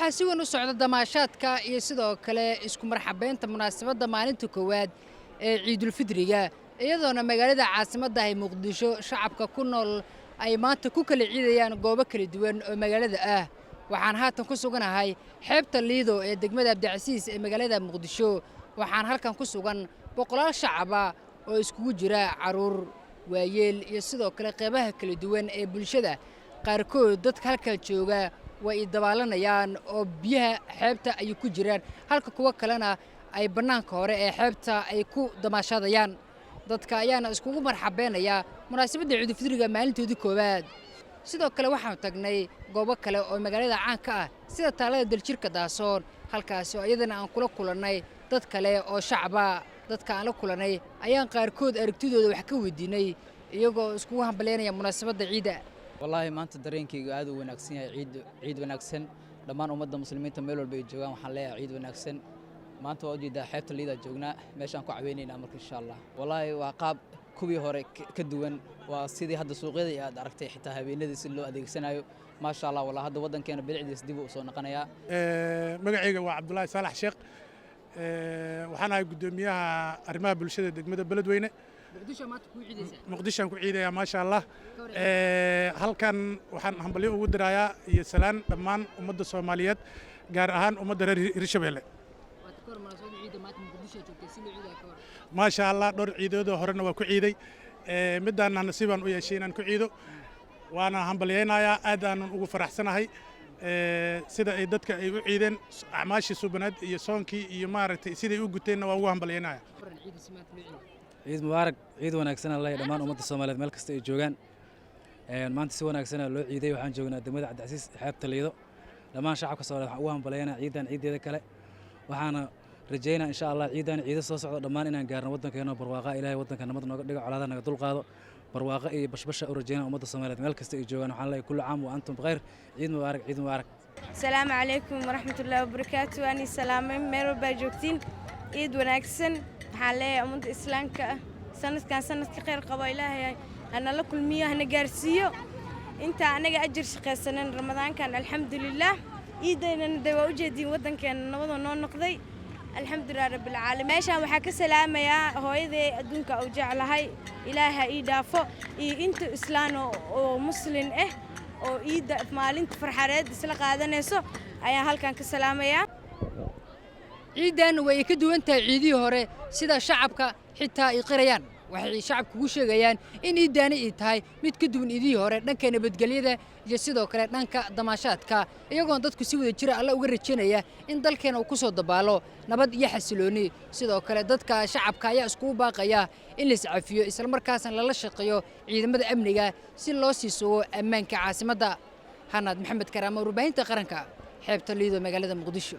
waxaa si weyn u socda damaashaadka iyo sidoo kale isku marxabeynta munaasabadda maalinta koowaad ee ciidulfidriga iyadoona magaalada caasimadda ah Muqdisho shacabka ku nool ay maanta ku kala ciidayaan goobo kala duwan oo magaalada ah waxaan haatan ku suganahay xeebta Liido ee degmada Abdicasiis ee magaalada Muqdisho waxaan halkan ku sugan boqolaal shacab ah oo iskugu jira caruur waayeel iyo sidoo kale qaybaha kala duwan ee bulshada qaarkood dadka halka jooga way dabaalanayaan oo biyaha xeebta ay ku jiraan halka kuwa kalena ay banaanka hore ee xeebta ay ku damaashadayaan dadka ayaana iskugu marxabeynaya munaasabadda ciidulfidriga maalintoodii koowaad sidoo kale waxaan tagnay goobo kale oo magaalada caanka ah sida taalada daljirka Daasoon halkaas oo iyadana aan kula kulannay dad kale oo shacaba dadka aan la kulanay ayaan qaarkood aragtidooda wax ka weydiinay iyagoo iskugu hambalyeynaya munaasabadda ciida والله ما أنت درين كي قاعد ونكسين عيد ونكسن لما أمد المسلمين تميلوا البيجوان وحليها عيد ونكسن ما أنت واجد ده حياة اللي ده جونا ماشان كعبينين أمرك إن شاء الله والله وعقاب كوبي هورك كدوان وسيدي هذا السوق هذا دركتي حتى هبي ندي سلو أديك سنة ما شاء الله والله هذا وطن كان بالعيد يسدبوا وصونا قنايا مقعيق وعبد الله صالح شيخ وحنا قدوميها أرماها بالشدة دقمة بلدوينة مقدشة ku ciidaya ma sha Allah halkan waxaan hambalyo ugu dirayaa iyo salaan dhammaan ummadda Soomaaliyeed gaar ahaan ummadda reer Hirshabeelle ma sha Allah dhowr ciidood horena waa ku ciiday midaan nasiibaan u yeeshay inaan ku ciido waana hambalyeynayaa aad aan ugu faraxsanahay sida ay dadka ay u ciideen acmaashii suubanaad iyo soonkii iyo maaragtay siday u guteenna waa ugu hambalyeynayaa عيد مبارك عيد وناكسنا الله دمان أمد الصوماليات ملك استي جوجان ما أنت سوى ناكسنا لو عيدي وحن جوجنا دمد عبد العزيز حياة الليدو لما شعب كسر وهم بلينا عيدان عيد ذا كله وحنا رجينا إن شاء الله عيدان عيد الصوص دمان إن جارنا ودنا كنا برواقة إلهي ودنا كنا مدنا نقدر على هذا نقدر قاضي برواقة بش ورجينا أمد الصوماليات ملك استي جوجان وحنا الله كل عام وأنتم بخير عيد مبارك عيد مبارك السلام عليكم ورحمة الله وبركاته أنا سلام ميرو باجوكتين عيد وناكسن حالي أمد إسلام سنة كان سنة خير قبائلها أنا لكل مياه نجارسيو أنت أنا أجر شقة سنة رمضان كان الحمد لله إذا ندوا وجدي ودن كان نوضنا نقضي الحمد لله رب العالمين ماشى وحكي سلام يا هو إذا أدونك أوجع لهاي إلها إضافة أنت إسلام ومسلم وإذا مالين فرحات سلق هذا نسو أيها هل كان كسلام يا ciidan way ka duwan tahay ciidii hore sida shacabka xitaa ay qirayaan waxay shacabku ku sheegayaan in ciidani ay tahay mid ka duwan ciidii hore dhanka nabadgelyada iyo sidoo kale dhanka damaashaadka iyagoo dadku si wada jira alla uga rajeynaya in dalkeena uu ku soo dabaalo nabad iyo xasilooni sidoo kale dadka shacabka ayaa isku baaqaya in la iscafiyo isla markaasna lala shaqeeyo ciidamada amniga si loo sii sugo ammaanka caasimadda Hanad Maxamed Karaamo warbaahinta qaranka xeebta Liido magaalada Muqdisho